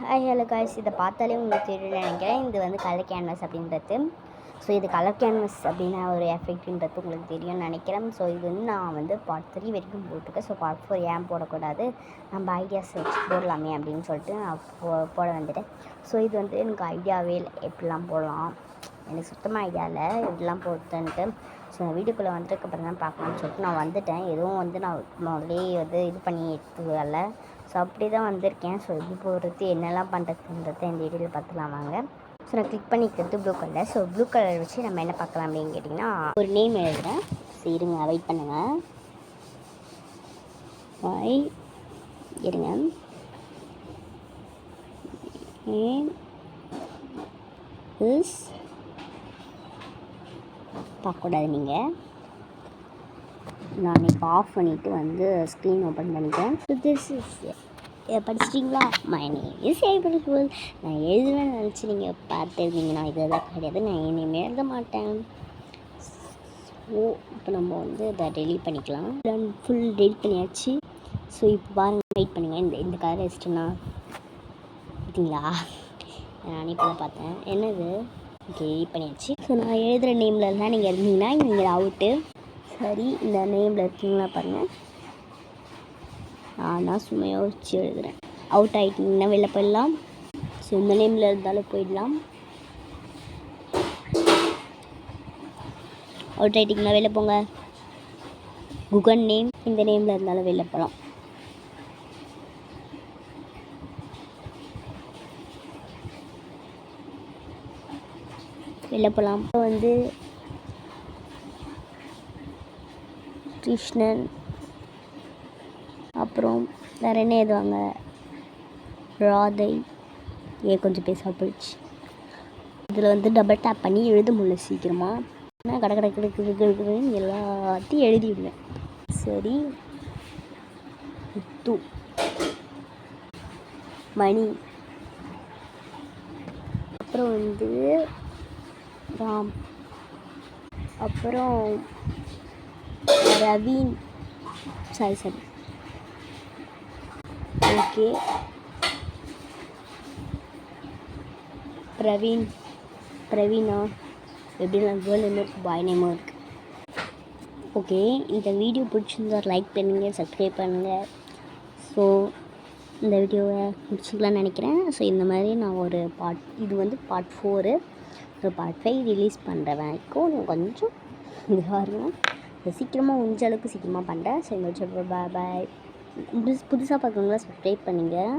Hello guys, இதை பார்த்தாலே உங்களுக்கு தெரியும்னு நினைக்கிறேன். இது வந்து கலர் கேன்வாஸ் அப்படின்றது. ஸோ இது கலர் கேன்வாஸ் அப்படின்னா ஒரு எஃபெக்ட்ன்றது உங்களுக்கு தெரியும்னு நினைக்கிறேன். ஸோ இது வந்து நான் வந்து பார்ட் 3 வரைக்கும் போட்டிருக்கேன். ஸோ பார்ட் 4 ஏன் போடக்கூடாது, நம்ம ஐடியாஸ் வச்சு போடலாமே அப்படின்னு சொல்லிட்டு நான் போட வந்துட்டேன். ஸோ இது வந்து எனக்கு ஐடியாவே இல்லை, எப்படிலாம் போடலாம், எனக்கு சுத்தமாக ஐடியா இல்லை எப்படிலாம் போட்டுன்ட்டு. ஸோ நான் வீட்டுக்குள்ளே வந்ததுக்கப்புறம் தான் பார்க்கலாம்னு சொல்லிட்டு நான் வந்துட்டேன். எதுவும் வந்து நான் முதலே வந்து இது பண்ணி எடுத்து வரல. ஸோ அப்படி தான் வந்திருக்கேன். ஸோ எப்படி போகிறது, என்னெல்லாம் பண்ணுறதுன்றதை இந்த வீடியோவில் பார்த்துலாம் வாங்க. ஸோ நான் கிளிக் பண்ணிக்கிறது blue colour. So blue colour வச்சு நம்ம என்ன பார்க்கலாம் அப்படின்னு கேட்டிங்கன்னா, ஒரு நேம் எழுதுகிறேன். ஸோ இருங்க, வெயிட் பண்ணுங்கள், இருங்க. நேம் இஸ் பார்க்கக்கூடாது நீங்கள், நான் இப்போ ஆஃப் பண்ணிவிட்டு வந்து ஸ்க்ரீன் ஓப்பன் பண்ணிக்கிறேன். ஸோ திஸ் இஸ் படிச்சிட்டிங்களா, மை நேம் இஸ் ஏபிள். நான் எழுதுவேன்னு நினச்சி நீங்கள் பார்த்துருந்தீங்கன்னா இதெல்லாம் கிடையாது, நான் இனிமேல் எழுத மாட்டேன். ஸோ இப்போ நம்ம வந்து இதை டெலீட் பண்ணிக்கலாம். ஃபுல் டெலிட் பண்ணியாச்சு. ஸோ இப்போ பாருங்கள், வெயிட் பண்ணுங்கள், இந்த கலர் வச்சுட்டுனா பார்த்தீங்களா, நான் இப்போ தான் பார்த்தேன். என்னது, ஓகே டெலிட் பண்ணியாச்சு. ஸோ நான் எழுதுகிற நேமில் தான் நீங்கள் இருந்தீங்கன்னா நீங்கள் அவுட்டு. சரி, இந்த நேமில் இருக்கீங்களா பாருங்கள், நான் சும்மா யோசிச்சு எழுதுகிறேன். அவுட் ஆகிட்டிங்கன்னா வெளில போயிடலாம். ஸோ இந்த நேமில் இருந்தாலும் போயிடலாம். அவுட் ஆகிட்டிங்கன்னா வெளில போங்க. குகன் நேம், இந்த நேமில் இருந்தாலும் வெளில போகலாம். வெளில போகலாம். இப்போ வந்து கிருஷ்ணன், அப்புறம் வேறு என்ன எழுதுவாங்க, ராதை, கொஞ்சம் பேச போயிடுச்சு. இதில் வந்து டபுள் டேப் பண்ணி எழுத முடியல சீக்கிரமாக. நான் கிடக்குன்னு எல்லாத்தையும் எழுதிவிடுவேன். சரி, முத்து, மணி, அப்புறம் வந்து ராம், அப்புறம் ரவீன், சரி ஓகே, பிரவீனா, எப்படின்னா கேர்ள் நேமும் இருக்குது, பாய் நேமும் இருக்குது. ஓகே, இந்த வீடியோ பிடிச்சிருந்தா லைக் பண்ணுங்கள், சப்ஸ்கிரைப் பண்ணுங்கள். ஸோ இந்த வீடியோவை முடிச்சுக்கலான்னு நினைக்கிறேன். ஸோ இந்த மாதிரி நான் ஒரு இது வந்து பார்ட் 4, ஒரு பார்ட் 5 ரிலீஸ் பண்ணுற வரைக்கும் கொஞ்சம் இதுவாக இருக்கும். சீக்கிரமாக முடிஞ்ச அளவுக்கு சீக்கிரமாக பண்ணுறேன். ஸோ இந்த பாய். புதுசாக பார்க்குறவங்களா சப்ஸ்கிரைப் பண்ணுங்கள்.